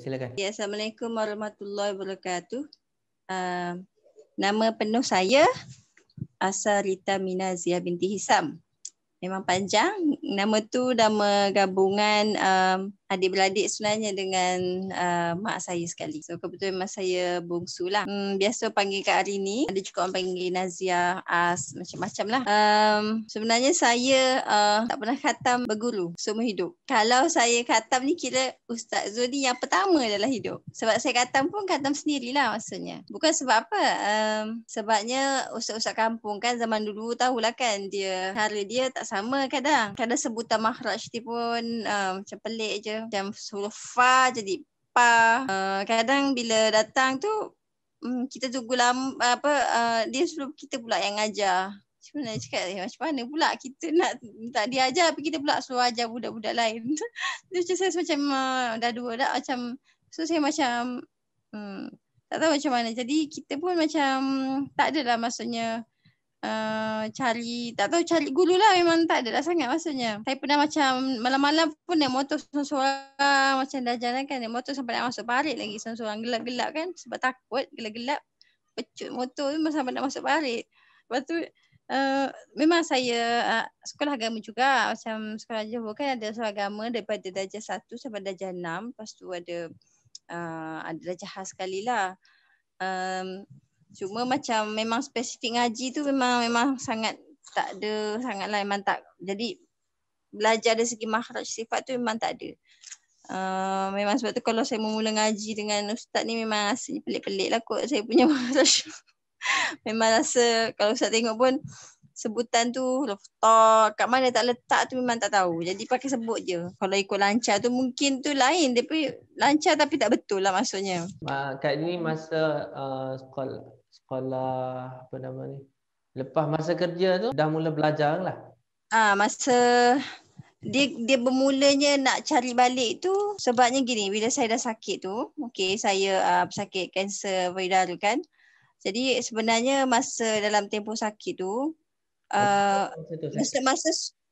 silakan. Ya, Assalamualaikum warahmatullahi wabarakatuh. Nama penuh saya Asarita Minazia binti Hisam. Memang panjang. Nama tu nama gabungan adik-beradik sebenarnya dengan mak saya sekali. So kebetulan memang saya bongsu lah. Biasa panggil Kak Arini. Ada juga orang panggil Nazia, As, macam-macam lah. Sebenarnya saya tak pernah khatam berguru seumur hidup. Kalau saya khatam ni kira Ustaz Zul ni yang pertama dalam hidup. Sebab saya khatam pun khatam sendirilah maksudnya. Bukan sebab apa. Sebabnya ustaz-ustaz kampung kan zaman dulu tahulah kan cara dia tak sama kadang sebutan makhraj dia pun macam pelik je, macam huruf fa jadi pa. Kadang bila datang tu kita tunggu lama dia suruh kita pula yang ngajar. Sebenarnya cakap macam mana pula kita nak tak dia ajar tapi kita pula suruh ajar budak-budak lain. Macam saya macam dah dua dah macam so saya macam tak tahu macam mana. Jadi kita pun macam tak adalah maksudnya cari guru lah, memang tak ada lah sangat maksudnya. Saya pernah macam malam-malam pun naik motor seorang-seorang macam dah jalan kan, naik motor sampai nak masuk parit lagi seorang-seorang, gelap-gelap kan sebab takut gelap-gelap pecut motor tu sampai nak masuk parit. Lepas tu memang saya sekolah agama juga, macam sekolah Johor kan ada sekolah agama daripada darjah 1 sampai darjah 6, lepas tu ada darjah khas sekali lah. Cuma macam memang spesifik ngaji tu memang sangat tak ada sangat lah, memang tak. Jadi belajar dari segi makhraj sifat tu memang tak ada. Memang sebab tu kalau saya memula ngaji dengan ustaz ni memang rasanya pelik-pelik lah kot saya punya makhraj. Memang rasa kalau ustaz tengok pun sebutan tu huruf ta, kat mana tak letak tu memang tak tahu. Jadi pakai sebut je. Kalau ikut lancar tu mungkin tu lain. Dia pun lancar tapi tak betul lah maksudnya. Kak ni masa sekolah apa nama ni? Lepas masa kerja tu dah mula belajar lah. Masa dia bermulanya nak cari balik tu sebabnya gini, bila saya dah sakit tu, saya sakit kanser payudara kan. Jadi sebenarnya masa dalam tempoh sakit tu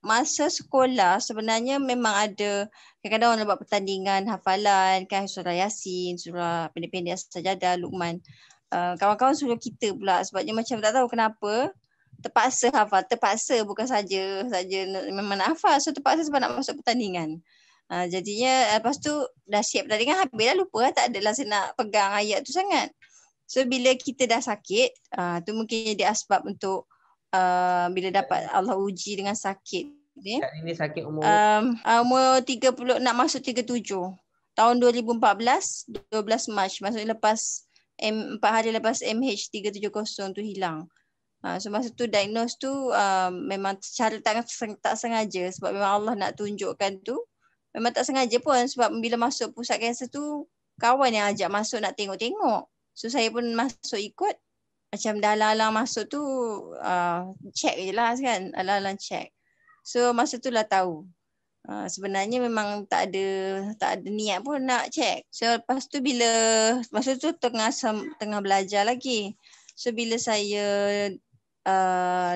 masa sekolah sebenarnya memang ada kadang-kadang orang buat pertandingan hafalan kan, surah Yasin, surah pendek-pendek Sajadah, Luqman. Kawan-kawan suruh kita pula sebabnya macam tak tahu kenapa terpaksa hafal, bukan saja memang nak hafal, so terpaksa sebab nak masuk pertandingan. Jadinya lepas tu dah siap pertandingan habis dah lupa, tak adalah saya nak pegang ayat tu sangat. So bila kita dah sakit, tu mungkin jadi asbab untuk bila dapat Allah uji dengan sakit ni. Ini sakit umur umur 30 nak masuk 37. Tahun 2014 12 Mac, maksudnya lepas 4 hari lepas MH370 tu hilang. So masa tu diagnose tu memang secara tak sengaja sebab memang Allah nak tunjukkan tu. Memang tak sengaja pun sebab bila masuk pusat kanser tu kawan yang ajak masuk nak tengok-tengok. So saya pun masuk ikut. Macam dah alang-alang masuk tu check je lah kan, alang-alang check. So masa tu lah tahu. Sebenarnya memang tak ada niat pun nak check. So lepas tu bila masa tu tengah belajar lagi. So bila saya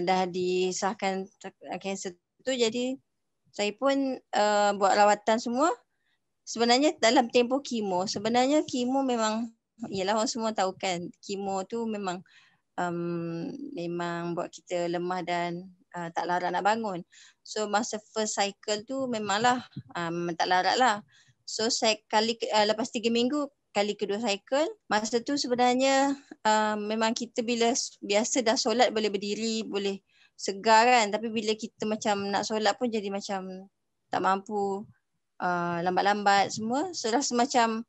dah disahkan kanser tu, jadi saya pun buat rawatan semua. Sebenarnya dalam tempoh kemo, memang ialah orang semua tahu kan, kemo tu memang memang buat kita lemah dan tak larat nak bangun. So masa first cycle tu memanglah memang tak larat lah. So saya lepas 3 minggu kali kedua cycle, masa tu sebenarnya memang kita bila biasa dah solat boleh berdiri, boleh segar kan, tapi bila kita macam nak solat pun jadi macam tak mampu, lambat-lambat semua. So rasa macam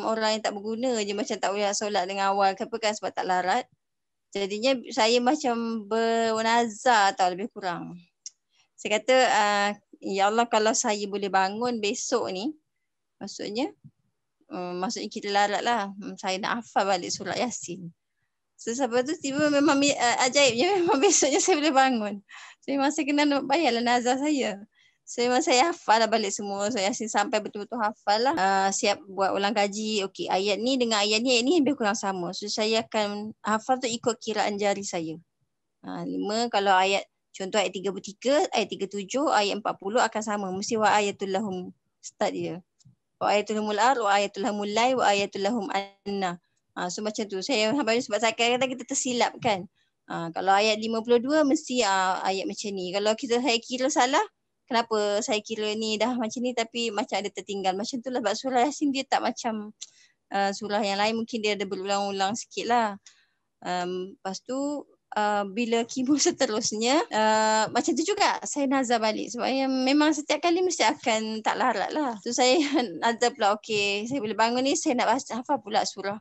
orang yang tak berguna je, macam tak boleh solat dengan awal ke apa kan sebab tak larat. Jadinya saya macam bernazar tau lebih kurang. Saya kata, ya Allah kalau saya boleh bangun besok ni, maksudnya kita larat lah. Saya nak hafal balik surah Yasin. So sampai tu tiba memang ajaibnya memang besoknya saya boleh bangun. So memang saya kena bayarlah nazar saya. So memang saya hafal lah balik semua surah Yasin sampai betul-betul hafal lah. Siap buat ulang kaji. Okey, ayat ni dengan ayat ni lebih kurang sama. So saya akan hafal tu ikut kiraan jari saya. 5 kalau ayat, contoh ayat 33, ayat 37, ayat 40 akan sama. Mesti wa ayatul lahum start dia. Wa ayatul lahumul ar, wa ayatul lahumul lai, wa ayatul lahum anna. So macam tu. Saya habis sebab kadang-kadang kita tersilap kan. Kalau ayat 52 mesti ayat macam ni. Kalau saya kira salah, kenapa saya kira ni dah macam ni tapi macam ada tertinggal. Macam tu lah sebab surah Yasin dia tak macam surah yang lain, mungkin dia ada berulang-ulang sikit lah. Lepas tu bila kimo seterusnya macam tu juga saya nazar balik sebab memang setiap kali mesti akan tak larat lah. So saya nazar pula, okey saya bila bangun ni saya nak baca hafal pula surah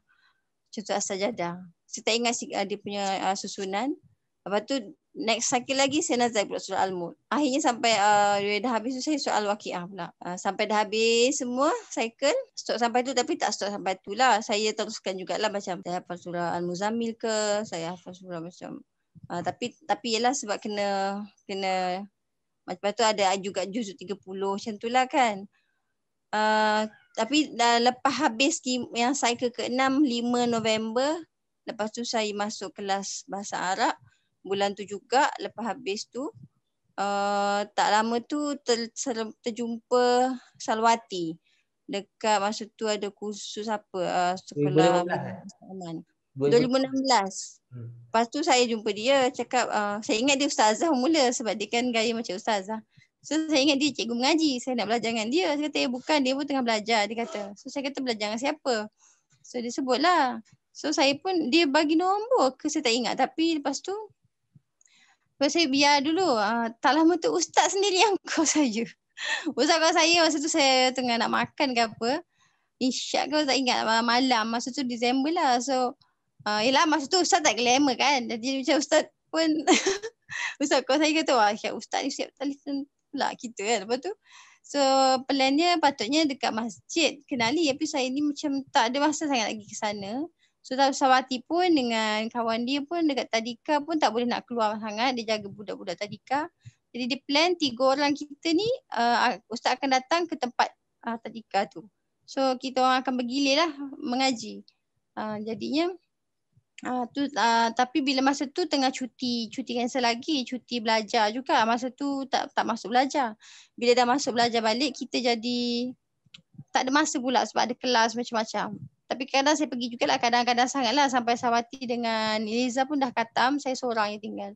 macam tu As-Sajdah. Saya tak ingat dia punya susunan. Lepas tu next cycle lagi saya nazar pula surah Al-Mulk. Akhirnya sampai dah habis tu saya surah Al-Waqiah pula. Sampai dah habis semua cycle, stop sampai tu tapi tak stop sampai tu lah. Saya teruskan jugalah macam saya hafal surah Al-Muzammil ke, saya hafal surah macam tapi yalah sebab kena lepas tu ada juga juzuk 30 macam tu lah kan. Tapi dah lepas habis yang cycle ke-6 5 November, lepas tu saya masuk kelas bahasa Arab bulan tu juga. Lepas habis tu tak lama tu terjumpa Salwati dekat masa tu ada kursus apa sekolah 2016. Lepas tu saya jumpa dia cakap saya ingat dia ustazah mula sebab dia kan gaya macam ustazah. So saya ingat dia cikgu mengaji, saya nak belajar dengan dia. Saya kata bukan, dia pun tengah belajar, dia kata. So saya kata belajar dengan siapa? So dia sebutlah. So saya pun dia bagi nombor ke saya tak ingat, tapi lepas tu saya biar dulu. Tak lama tu ustaz sendiri yang call saya. Ustaz call saya masa tu saya tengah nak makan ke apa. Isyak ke tak ingat malam. Masa tu Disember lah. So yelah masa tu ustaz tak glamour kan. Jadi macam ustaz pun ustaz call saya kata wah ustaz ni siap telefon pula kita kan. Lepas tu so plan dia patutnya dekat masjid kenali, tapi saya ni macam tak ada masa sangat lagi ke sana. So Sawati pun dengan kawan dia pun dekat tadika pun tak boleh nak keluar sangat, dia jaga budak-budak tadika. Jadi dia plan 3 orang kita ni ustaz akan datang ke tempat tadika tu. So kita orang akan bergilir lah mengaji. Jadinya tapi bila masa tu tengah cuti cancel lagi, cuti belajar juga. Masa tu tak masuk belajar. Bila dah masuk belajar balik, kita jadi tak ada masa pula sebab ada kelas macam-macam. Tapi kadang saya pergi jugalah, kadang-kadang sangatlah sampai Sawati dengan Eliza pun dah khatam, saya seorang yang tinggal.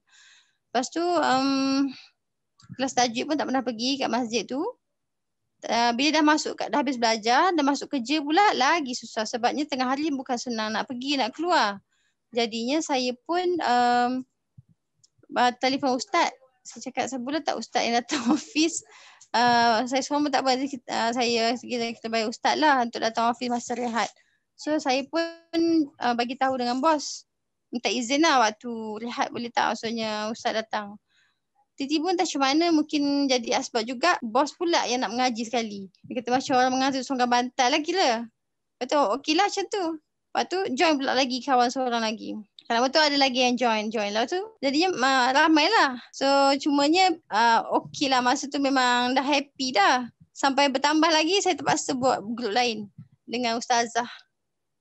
Lepas tu kelas tajwid pun tak pernah pergi kat masjid tu. Bila dah habis belajar, dah masuk kerja pula lagi susah sebabnya tengah hari bukan senang nak pergi, nak keluar. Jadinya saya pun telefon ustaz. Saya cakap sebulan tak ustaz yang datang office. Saya semua tak apa. Kita bayar ustaz lah untuk datang office masa rehat. So saya pun bagi tahu dengan bos. Minta izin lah waktu rehat boleh tak maksudnya ustaz datang. Tiba-tiba entah macam mana mungkin jadi asbab juga. Bos pula yang nak mengaji sekali. Dia kata macam orang mengaji songgang bantal lah kira. Lepas tu okey lah macam tu. Lepas tu join pula lagi kawan seorang lagi. Kalau tu ada lagi yang join lah tu. Jadinya ramai lah. So cumanya okey lah masa tu memang dah happy dah. Sampai bertambah lagi saya terpaksa buat grup lain dengan Ustazah.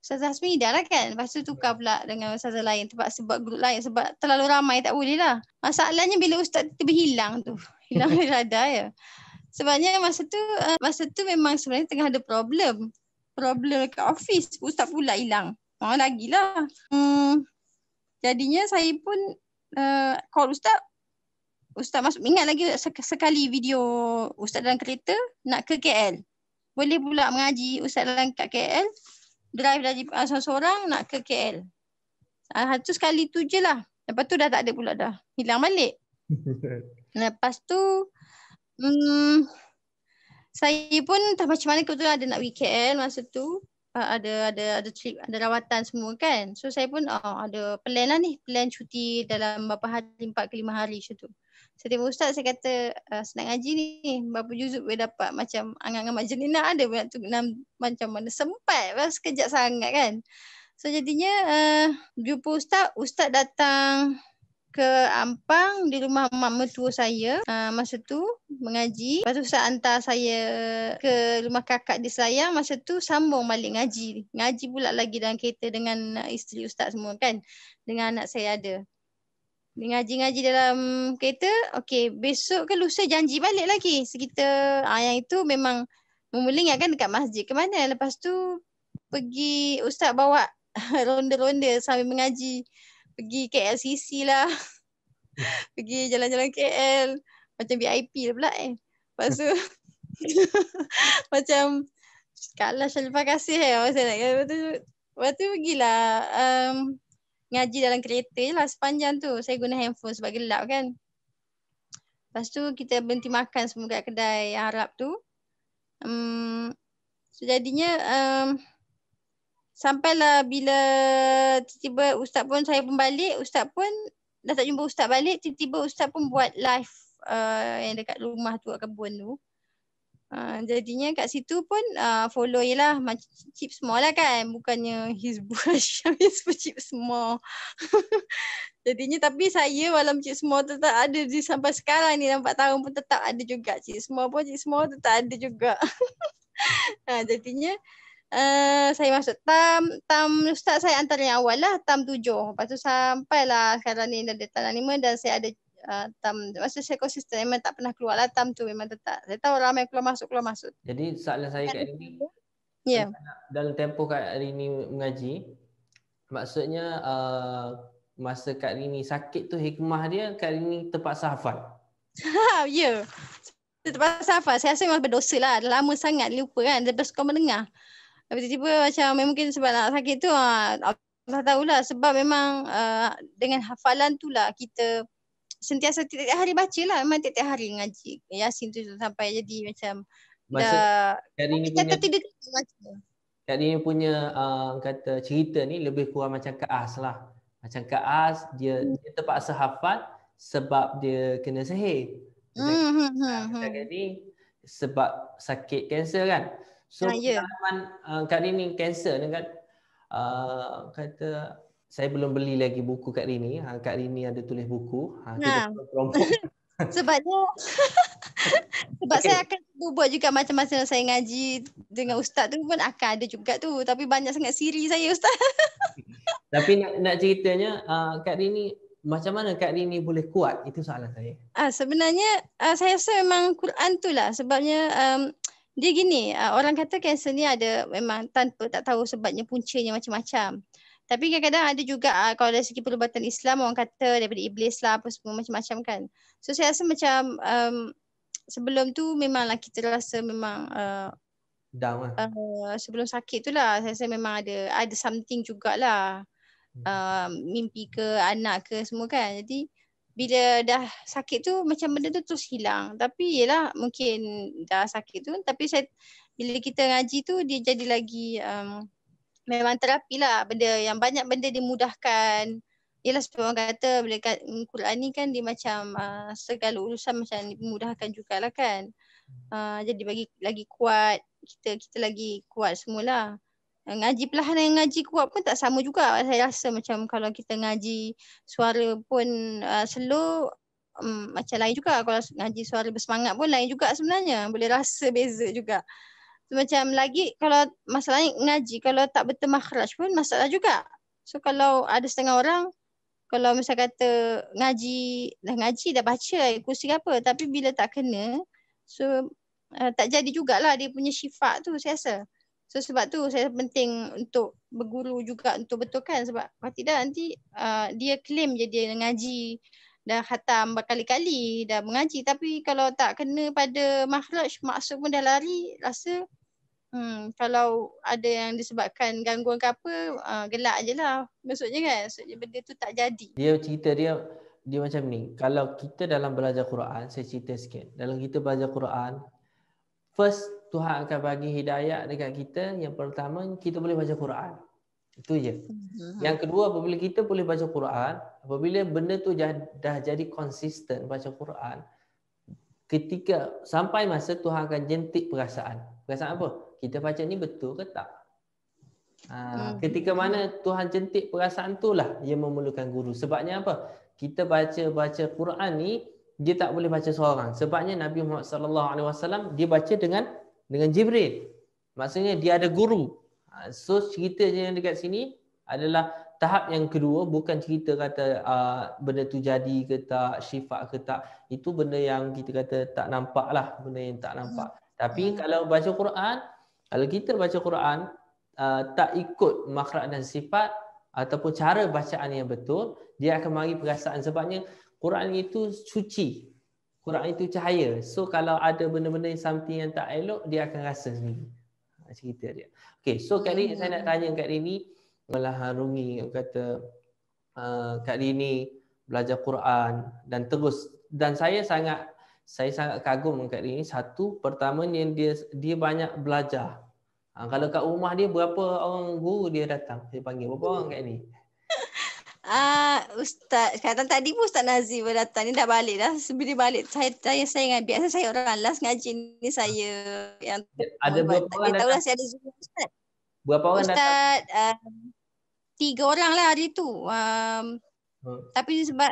Ustazah Hasmidah lah kan. Lepas tu tukar pula dengan Ustazah lain. Terpaksa buat grup lain sebab terlalu ramai tak boleh lah. Masalahnya bila Ustaz tiba hilang tu. Hilang dari radar ya. Sebabnya masa tu memang sebenarnya tengah ada problem dekat office. Ustaz pula hilang. Lagilah. Jadinya saya pun call Ustaz masuk. Ingat lagi sekali video Ustaz dalam kereta nak ke KL. Boleh pula mengaji Ustaz dalam kat KL. Drive dari seorang-seorang nak ke KL. Tu sekali tu je lah. Lepas tu dah tak ada pula dah. Hilang balik. Lepas tu saya pun tak macam mana kebetulan ada nak pergi KL masa tu. Ada trip, ada rawatan semua kan. So saya pun ada plan lah ni. Plan cuti dalam berapa hari, 4 ke 5 hari macam tu. Saya tengok ustaz, saya kata senang ngaji ni. Berapa juzuk boleh dapat macam angan-angan Mak Jelina ada pula tu. Macam mana sempat. Sekejap sangat kan. So jadinya jumpa ustaz datang ke Ampang di rumah mak mertua saya masa tu mengaji. Lepas tu ustaz hantar saya ke rumah kakak di Selayang. Masa tu sambung balik ngaji. Ngaji pula lagi dalam kereta dengan isteri ustaz semua kan. Dengan anak saya ada. Ngaji-ngaji dalam kereta. Okey, besok ke lusa janji balik lagi. Sekitar yang itu memang mula ingat kan dekat masjid ke mana. Lepas tu pergi ustaz bawa ronda-ronda sambil mengaji. Pergi KLCC lah. Pergi jalan-jalan KL. Macam VIP lah pula Lepas tu macam kalah Syarifah kasih masa nak. Lepas tu pergilah ngaji dalam kereta je lah sepanjang tu. Saya guna handphone sebab gelap kan. Lepas tu kita berhenti makan semua kat kedai Arab tu. So jadinya sampailah bila tiba-tiba ustaz pun, saya pun balik, ustaz pun dah tak jumpa ustaz balik, tiba-tiba ustaz pun buat live yang dekat rumah tu kat kebun tu. Jadinya kat situ pun follow je lah macam Cip Semua lah kan. Bukannya Hizbul Hasham, Hizbul Cip Semua. Jadinya tapi saya walau Cip Semua tetap ada di sampai sekarang ni 4 tahun pun tetap ada juga. Cip Semua tetap ada juga. Jadinya saya masuk tam ustaz saya antara yang awal lah, tam 7. Lepas tu sampailah sekarang ni dah tam 5 dan saya ada tam, masa saya konsisten memang tak pernah keluar lah tam tu, memang tetap. Saya tahu ramai keluar masuk. Jadi soalan saya kat ini, ya. Dalam tempoh Kak Rini mengaji, maksudnya masa Kak Rini sakit tu hikmah dia Kak Rini terpaksa hafal. Ya. Terpaksa hafal. Saya rasa memang berdosa lah. Dah lama sangat lupa kan. Dia bersuka mendengar. Tiba-tiba macam mungkin sebab nak sakit tu Allah tahulah. Sebab memang dengan hafalan tu lah kita sentiasa tiap-tiap hari baca lah. Memang tiap-tiap hari ngaji Yasin tu sampai jadi macam dah Kak Rini punya Kak Rini punya kata cerita ni lebih kurang macam Kak As lah. Macam Kak As dia terpaksa hafal sebab dia kena sihir. Kak Rini sebab sakit kanser kan. So pengalaman Kak Rini kanser ni kan kata saya belum beli lagi buku Kak Rini. Kak Rini ada tulis buku. Sebabnya sebab saya akan buat juga macam-macam saya ngaji dengan ustaz tu pun akan ada juga tu. Tapi banyak sangat siri saya ustaz. Tapi nak ceritanya Kak Rini, macam mana Kak Rini boleh kuat? Itu soalan saya. Sebenarnya saya rasa memang Quran tu lah. Sebabnya dia gini, orang kata kanser ni ada memang tanpa tak tahu sebabnya puncanya macam-macam. Tapi kadang-kadang ada juga kalau dari segi perubatan Islam orang kata daripada iblis lah apa semua macam-macam kan. So saya rasa macam sebelum tu memanglah kita rasa memang down lah. Sebelum sakit tu lah saya rasa memang ada something jugalah. Mimpi ke anak ke semua kan. Jadi bila dah sakit tu macam benda tu terus hilang. Tapi yelah mungkin dah sakit tu. Tapi bila kita ngaji tu dia jadi lagi memang terapi lah. Benda yang banyak benda dimudahkan. Yelah sebab orang kata bila Quran ni kan dia macam segala urusan macam dimudahkan jugalah kan. Jadi bagi lagi kuat. Kita lagi kuat semualah. Ngaji perlahan dengan ngaji kuat pun tak sama juga. Saya rasa macam kalau kita ngaji suara pun slow macam lain juga. Kalau ngaji suara bersemangat pun lain juga sebenarnya. Boleh rasa beza juga. Macam lagi kalau masalahnya ngaji kalau tak betul makhraj pun masalah juga. So kalau ada setengah orang kalau misal kata ngaji dah baca kursi apa tapi bila tak kena so tak jadi jugalah dia punya syifa tu saya rasa. So sebab tu saya penting untuk berguru juga untuk betulkan sebab kalau tidak nanti dia claim je dia ngaji dah khatam berkali-kali dah mengaji tapi kalau tak kena pada makhraj maksud pun dah lari rasa kalau ada yang disebabkan gangguan ke apa gelak je lah maksudnya kan maksudnya benda tu tak jadi. Dia cerita dia macam ni, kalau kita dalam belajar Quran, saya cerita sikit, dalam kita belajar Quran first Tuhan akan bagi hidayah dekat kita. Yang pertama kita boleh baca Quran, itu je. Yang kedua apabila kita boleh baca Quran, apabila benda tu dah jadi konsisten baca Quran, ketika sampai masa Tuhan akan jentik perasaan apa? Kita baca ni betul ke tak? Ketika mana Tuhan jentik perasaan tu lah dia memerlukan guru. Sebabnya apa? Kita baca Quran ni dia tak boleh baca seorang. Sebabnya Nabi Muhammad SAW dia baca dengan Jibril. Maksudnya dia ada guru. So cerita yang dekat sini adalah tahap yang kedua, bukan cerita kata benda tu jadi ke tak, syifa ke tak. Itu benda yang kita kata tak nampak lah, benda yang tak nampak. Tapi kalau baca Quran, kalau kita baca Quran tak ikut makhraj dan sifat ataupun cara bacaan yang betul, dia akan mari perasaan. Sebabnya Quran itu suci. Quran itu cahaya. So kalau ada benda-benda something yang tak elok, dia akan rasa sendiri. Cerita dia. Okay, so Kak Rini, saya nak tanya Kak Rini, malah harungi kata Kak Rini belajar Quran dan terus, dan saya sangat kagum dengan Kak Rini. Satu, pertama dia banyak belajar. Kalau kat rumah dia berapa orang guru dia datang, saya panggil berapa orang Kak Rini? Ustaz, kata tadi pun Ustaz Nazir pun datang. Ni dah balik dah. Sebelum dia balik, saya ingat biasa saya orang last ngaji ni, saya yang ada berapa orang dia datang? tahulah saya ada Zoom Ustaz. Berapa orang Ustaz, datang? 3 orang lah hari tu. Tapi sebab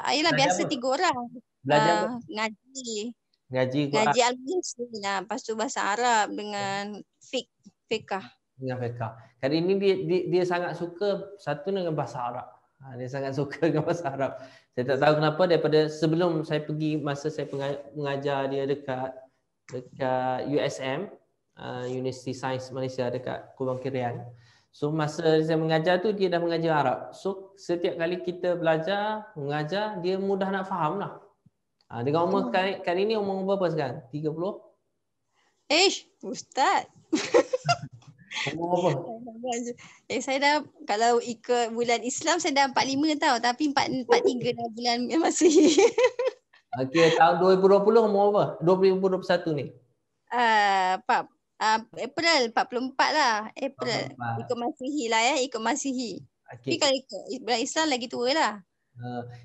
ayolah biasa 3 orang. Belajar ngaji Quran. Al-Muslim lah. Lepas tu bahasa Arab dengan fiqh. Dengan fiqh. Kali ini dia sangat suka satu dengan bahasa Arab. Dia sangat suka dengan bahasa Arab. Saya tak tahu kenapa, daripada sebelum saya pergi, masa saya mengajar dia dekat USM, University Sains Malaysia dekat Kubang Kirian. So masa saya mengajar tu dia dah mengajar Arab. So setiap kali kita belajar, mengajar, dia mudah nak faham lah. Dengan umur kali ini umur berapa sekarang? 30? Ustaz. Umur apa? Saya dah, kalau ikut bulan Islam saya dah 45 tau, tapi 43 dah bulan Masihi. Okey, tahun 2020 umur apa? 2021 ni. April 44 lah. April. 44. Ikut Masihi lah ya, ikut Masihi. Okay. Tapi kalau ikut bulan Islam lagi tua lah.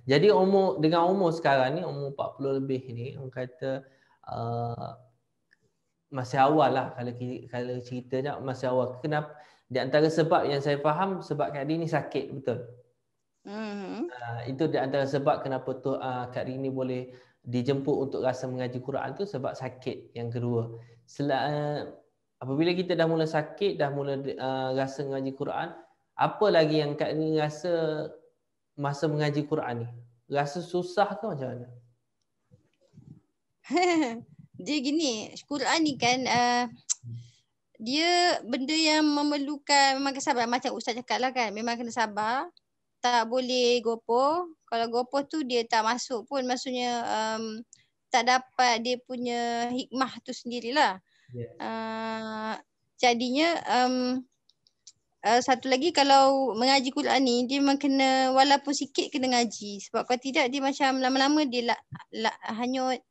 Jadi dengan umur sekarang ni, umur 40 lebih ni, orang kata masih awal lah kalau ceritanya masih awal. Kenapa? Di antara sebab yang saya faham, sebab Kak Rini sakit, betul? Itu di antara sebab kenapa tu Kak Rini boleh dijemput untuk rasa mengaji Quran tu, sebab sakit. Yang kedua, apabila kita dah mula sakit, dah mula rasa mengaji Quran, apa lagi yang Kak Rini rasa masa mengaji Quran ni? Rasa susah ke macam mana? Dia gini, Quran ni kan dia benda yang memerlukan memang kesabaran. Macam Ustaz cakap lah kan, memang kena sabar. Tak boleh gopoh. Kalau gopoh tu dia tak masuk pun, maksudnya tak dapat dia punya hikmah tu sendirilah. Jadinya satu lagi, kalau mengaji Quran ni dia memang kena, walaupun sikit kena ngaji. Sebab kalau tidak dia macam lama-lama dia hanyut.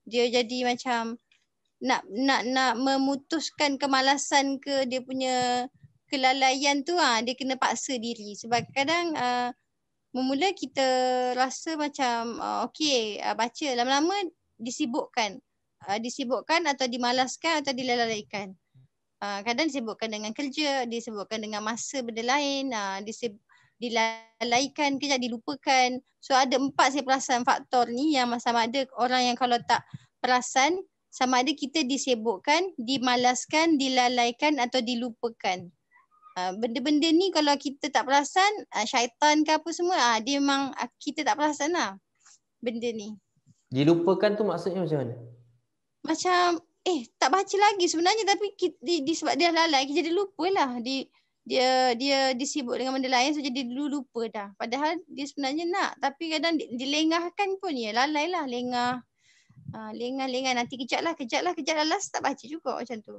Dia jadi macam nak memutuskan kemalasan ke dia punya kelalaian tu, dia kena paksa diri. Sebab kadang memula kita rasa macam okey, baca, lama-lama disibukkan atau dimalaskan atau dilalaikan. Kadang disibukkan dengan kerja, disibukkan dengan masa benda lain, dilalaikan, kejap dilupakan. So ada 4 saya perasan faktor ni, yang sama ada orang yang kalau tak perasan, sama ada kita disibukkan, dimalaskan, dilalaikan atau dilupakan. Benda-benda ni kalau kita tak perasan, syaitan ke apa semua, dia memang kita tak perasan lah benda ni. Dilupakan tu maksudnya macam mana? Macam tak baca lagi sebenarnya, tapi sebab dia lalai, kita jadi lupa lah. Dia disibuk dengan benda lain, so jadi dulu lupa dah. Padahal dia sebenarnya nak, tapi kadang dilengahkan pun, lalai lah, lengah. Lengah, nanti kejap lah, last tak baca juga macam tu.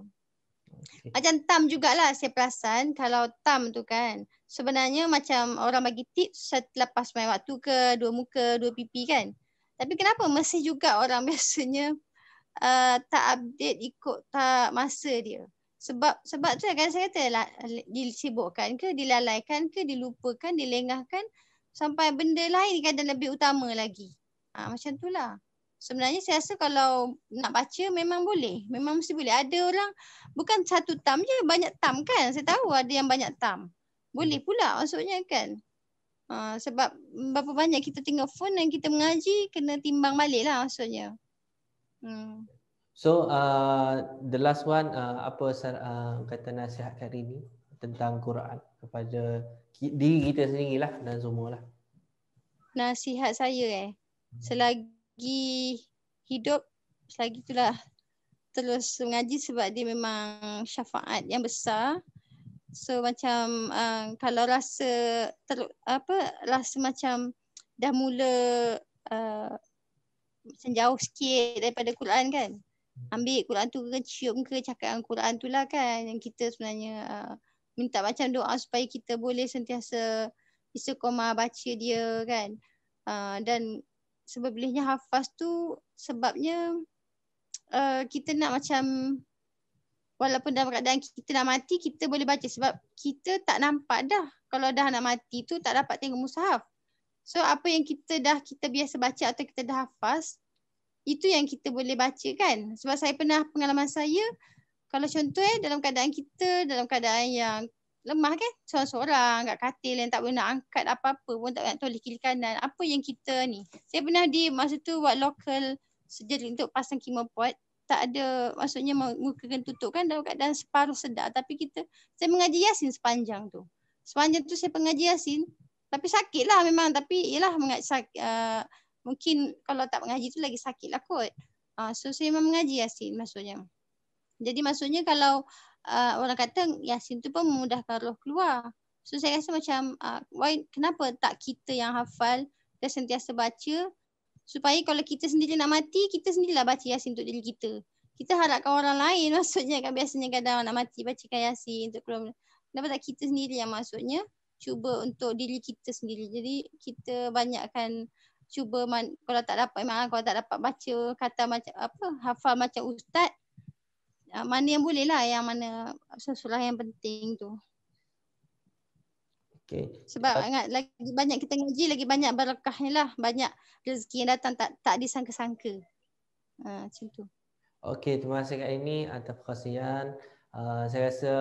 Okay. Macam tam jugalah saya perasan, kalau tam tu kan sebenarnya macam orang bagi tips selepas main waktu ke, 2 muka, 2 pipi kan. Tapi kenapa masih juga orang biasanya tak update ikut tak masa dia. Sebab tu kan saya kata disibukkan ke, dilalaikan ke, dilupakan, dilengahkan, sampai benda lain kadang lebih utama lagi. Macam tu lah. Sebenarnya saya rasa kalau nak baca memang boleh. Memang mesti boleh. Ada orang bukan satu tam je, banyak tam kan. Saya tahu ada yang banyak tam. Boleh pula maksudnya kan. Sebab berapa banyak kita tengok phone dan kita mengaji, kena timbang balik lah maksudnya. So the last one, apa kata nasihat Kak Rini tentang Quran kepada diri kita sendirilah dan semualah. Nasihat saya selagi hidup, selagi itulah terus mengaji sebab dia memang syafaat yang besar. So macam kalau rasa rasa macam dah mula macam jauh sikit daripada Quran kan. Ambil Quran tu ke cium ke cakap dengan Quran tu lah kan. Yang kita sebenarnya minta macam doa supaya kita boleh sentiasa istiqomah baca dia kan. Dan sebebulihnya hafaz tu sebabnya kita nak macam walaupun dalam keadaan kita nak mati kita boleh baca sebab kita tak nampak dah. Kalau dah nak mati tu tak dapat tengok mushaf. So apa yang kita biasa baca atau kita dah hafaz itu yang kita boleh baca kan. Sebab saya pernah pengalaman saya kalau contoh dalam keadaan yang lemah kan, seorang-seorang kat katil yang tak boleh nak angkat apa-apa pun, tak nak toleh kiri kanan. Apa yang kita ni? Saya pernah masa tu buat local surgery untuk pasang chemopod. Tak ada, maksudnya muka kena tutup kan dalam keadaan separuh sedar. Tapi saya mengaji Yasin sepanjang tu. Sepanjang tu saya mengaji Yasin. Tapi sakit lah memang. Tapi yelah mungkin kalau tak mengaji tu lagi sakit lah kot. So saya memang mengaji Yasin maksudnya. Jadi maksudnya kalau orang kata Yasin tu pun memudahkan roh keluar. So saya rasa macam kenapa tak kita yang hafal dan sentiasa baca supaya kalau kita sendiri nak mati, kita sendirilah baca Yasin untuk diri kita. Kita harapkan orang lain maksudnya kan biasanya kadang nak mati bacakan Yasin untuk keluar. Kenapa tak kita sendiri yang maksudnya cuba untuk diri kita sendiri. Jadi kita banyakkan cuba kalau tak dapat kalau tak dapat baca kata macam hafal macam ustaz, mana yang boleh lah, yang mana surah yang penting tu. Okay. Sebab lagi banyak kita ngaji, lagi banyak barakahnya lah. Banyak rezeki yang datang tak disangka-sangka. Macam tu. Okey, terima kasih Kak Rini atas perkongsian. Saya rasa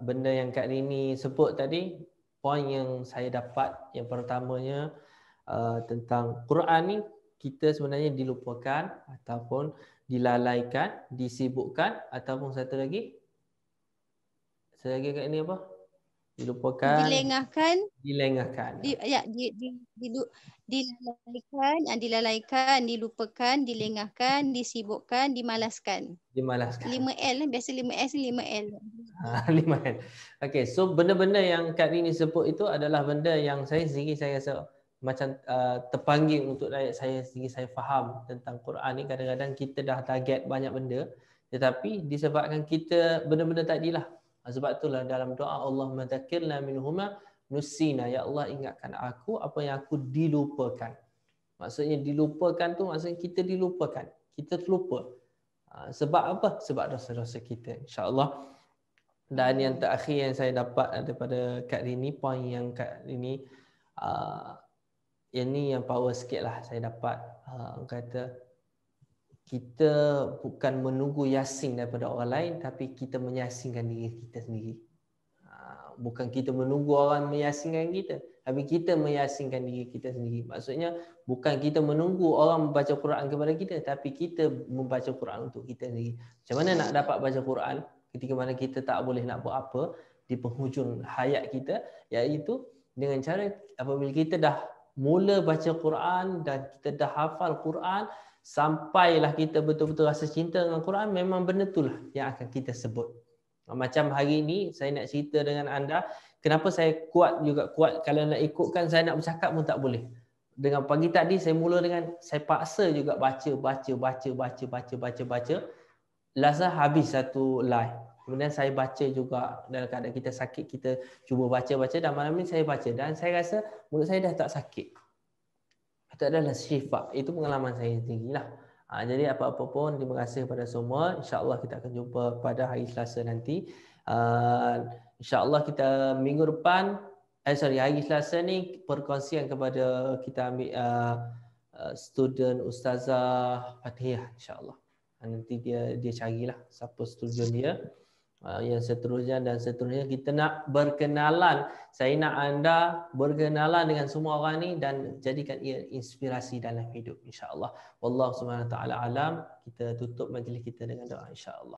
benda yang Kak Rini sebut tadi, poin yang saya dapat yang pertamanya tentang Quran ni kita sebenarnya dilupakan ataupun dilalaikan, disibukkan ataupun satu lagi Kak Rini apa? Dilupakan, dilengahkan, dilalaikan, dilupakan, dilengahkan, disibukkan, dimalaskan. 5L, biasa 5S ni 5L. 5L. Okey, so benda-benda yang Kak Rini sebut itu adalah benda yang saya sendiri saya rasa macam terpanggil untuk saya sendiri saya faham tentang Quran ni. Kadang-kadang kita dah target banyak benda tetapi disebabkan kita benda-benda tadilah. Sebab itulah dalam doa Allahumma dzakirna minhuma nusina, ya Allah ingatkan aku apa yang aku dilupakan. Maksudnya dilupakan tu maksudnya kita dilupakan, kita terlupa. Sebab apa? Sebab dosa-dosa kita, insya-Allah. Dan yang terakhir yang saya dapat daripada Kak Rini, poin yang Kak Rini yang ni yang power sikit lah saya dapat. Kata kita bukan menunggu yasin daripada orang lain, tapi kita menyasinkan diri kita sendiri. Bukan kita menunggu orang meyasinkan kita, tapi kita meyasinkan diri kita sendiri. Maksudnya bukan kita menunggu orang membaca Quran kepada kita, tapi kita membaca Quran untuk kita sendiri. Macam mana nak dapat baca Quran ketika mana kita tak boleh nak buat apa di penghujung hayat kita, iaitu dengan cara apabila kita dah mula baca Quran dan kita dah hafal Quran, sampailah kita betul-betul rasa cinta dengan Quran, memang benda itulah yang akan kita sebut. Macam hari ini saya nak cerita dengan anda, kenapa saya kuat kalau nak ikutkan saya nak bercakap pun tak boleh. Dengan pagi tadi saya mula dengan saya paksa juga baca. Last habis satu live. Kemudian saya baca juga dalam keadaan kita sakit, kita cuba baca dan malam ni saya baca dan saya rasa mulut saya dah tak sakit. Itu adalah syifa. Itu pengalaman saya sendirilah. Jadi apa-apa pun terima kasih kepada semua. InsyaAllah kita akan jumpa pada hari Selasa nanti. InsyaAllah kita minggu depan, hari Selasa ni perkongsian kepada kita ambil student Ustazah Fatihah insyaAllah. Nanti dia carilah siapa student dia. Yang seterusnya dan seterusnya kita nak berkenalan. Saya nak anda berkenalan dengan semua orang ni dan jadikan ia inspirasi dalam hidup insya-Allah. Wallahu subhanahu wa taala alam. Kita tutup majlis kita dengan doa insya-Allah.